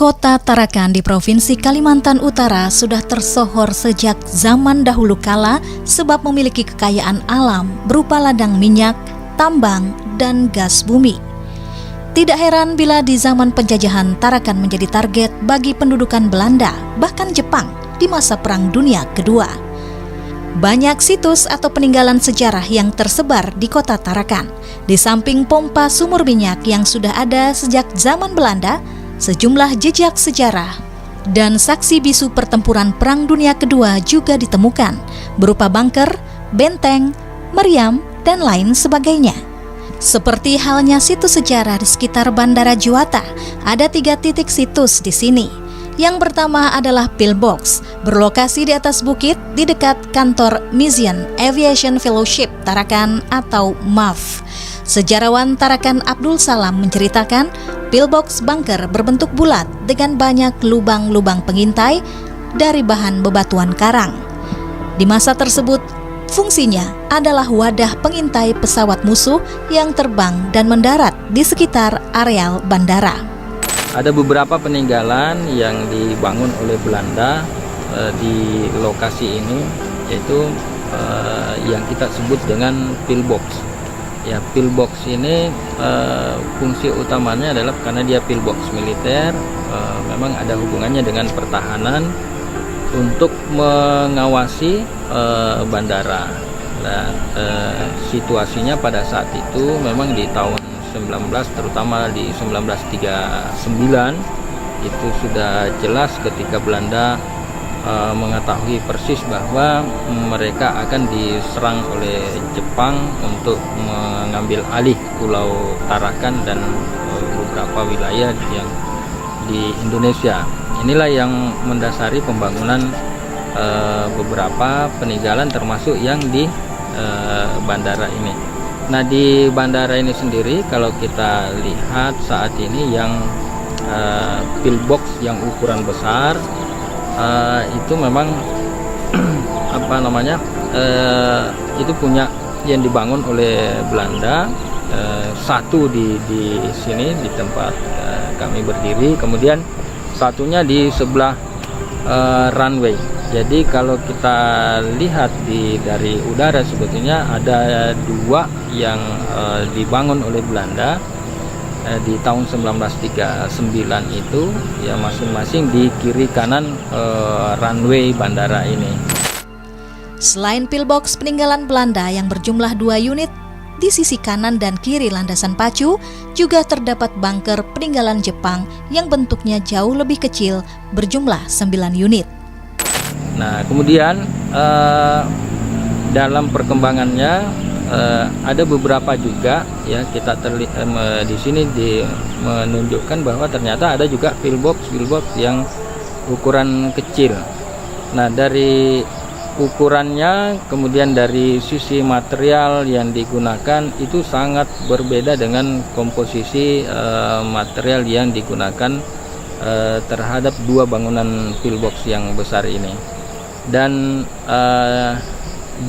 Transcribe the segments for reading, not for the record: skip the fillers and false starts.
Kota Tarakan di Provinsi Kalimantan Utara sudah tersohor sejak zaman dahulu kala sebab memiliki kekayaan alam berupa ladang minyak, tambang, dan gas bumi. Tidak heran bila di zaman penjajahan Tarakan menjadi target bagi pendudukan Belanda, bahkan Jepang di masa Perang Dunia Kedua. Banyak situs atau peninggalan sejarah yang tersebar di kota Tarakan. Di samping pompa sumur minyak yang sudah ada sejak zaman Belanda, sejumlah jejak sejarah dan saksi bisu pertempuran Perang Dunia Kedua juga ditemukan, berupa bunker, benteng, meriam, dan lain sebagainya. Seperti halnya situs sejarah di sekitar Bandara Juanda, ada 3 titik situs di sini. Yang pertama adalah Pillbox, berlokasi di atas bukit di dekat kantor Mission Aviation Fellowship Tarakan atau MAF. Sejarawan Tarakan Abdul Salam menceritakan, Pillbox bunker berbentuk bulat dengan banyak lubang-lubang pengintai dari bahan bebatuan karang. Di masa tersebut, fungsinya adalah wadah pengintai pesawat musuh yang terbang dan mendarat di sekitar areal bandara. Ada beberapa peninggalan yang dibangun oleh Belanda di lokasi ini, yaitu yang kita sebut dengan pillbox. Ya, pillbox ini fungsi utamanya adalah karena dia pillbox militer, memang ada hubungannya dengan pertahanan untuk mengawasi bandara. Dan situasinya pada saat itu memang di tahun 19, terutama di 1939 itu sudah jelas ketika Belanda mengetahui persis bahwa mereka akan diserang oleh Jepang untuk mengambil alih Pulau Tarakan dan beberapa wilayah yang di Indonesia. Inilah yang mendasari pembangunan beberapa peninggalan termasuk yang di bandara ini. Nah, di bandara ini sendiri kalau kita lihat saat ini yang pillbox yang ukuran besar itu memang itu punya yang dibangun oleh Belanda, satu di sini di tempat kami berdiri, kemudian satunya di sebelah runway. Jadi kalau kita lihat dari udara sebetulnya ada 2 yang dibangun oleh Belanda di tahun 1939 itu, ya masing-masing di kiri kanan runway bandara ini. Selain pillbox peninggalan Belanda yang berjumlah 2 unit, di sisi kanan dan kiri landasan pacu juga terdapat bunker peninggalan Jepang yang bentuknya jauh lebih kecil berjumlah 9 unit. Nah, kemudian dalam perkembangannya ada beberapa juga, ya kita di sini menunjukkan bahwa ternyata ada juga pillbox yang ukuran kecil. Nah, dari ukurannya kemudian dari sisi material yang digunakan itu sangat berbeda dengan komposisi material yang digunakan terhadap 2 bangunan pillbox yang besar ini. Dan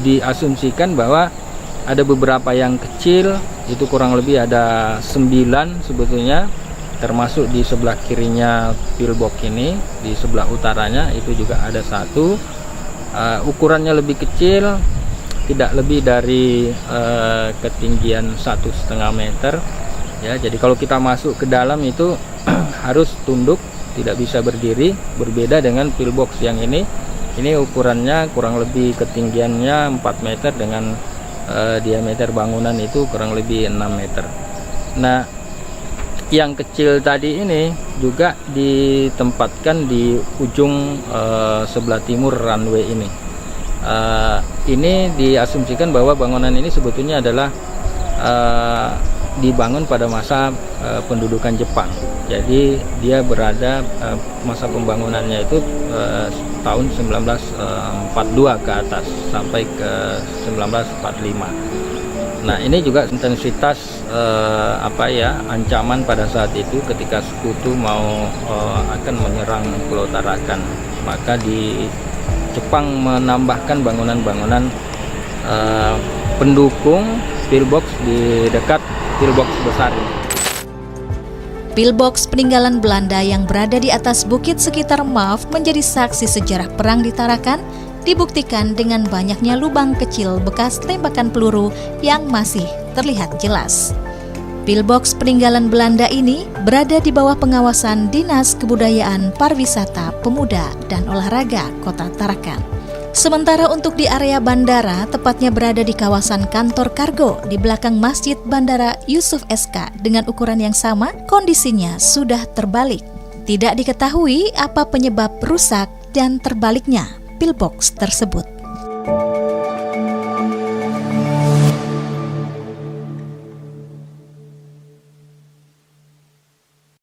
diasumsikan bahwa ada beberapa yang kecil, itu kurang lebih ada 9 sebetulnya, termasuk di sebelah kirinya pillbox ini, di sebelah utaranya itu juga ada 1. Ukurannya lebih kecil, tidak lebih dari ketinggian 1,5 meter. Ya, jadi kalau kita masuk ke dalam itu harus tunduk, tidak bisa berdiri. Berbeda dengan pillbox yang ini ukurannya kurang lebih ketinggiannya 4 meter dengan diameter bangunan itu kurang lebih 6 meter. Nah, yang kecil tadi ini juga ditempatkan di ujung sebelah timur runway ini. Ini diasumsikan bahwa bangunan ini sebetulnya adalah dibangun pada masa pendudukan Jepang. Jadi dia berada masa pembangunannya itu tahun 1942 ke atas sampai ke 1945. Nah, ini juga intensitas ancaman pada saat itu ketika sekutu mau akan menyerang Pulau Tarakan. Maka di Jepang menambahkan bangunan-bangunan pendukung pillbox di dekat pillbox besar ini. Pillbox peninggalan Belanda yang berada di atas bukit sekitar Maaf menjadi saksi sejarah perang di Tarakan, dibuktikan dengan banyaknya lubang kecil bekas tembakan peluru yang masih terlihat jelas. Pillbox peninggalan Belanda ini berada di bawah pengawasan Dinas Kebudayaan, Pariwisata, Pemuda, dan Olahraga Kota Tarakan. Sementara untuk di area bandara, tepatnya berada di kawasan kantor kargo di belakang Masjid Bandara Yusuf SK dengan ukuran yang sama, kondisinya sudah terbalik. Tidak diketahui apa penyebab rusak dan terbaliknya pillbox tersebut.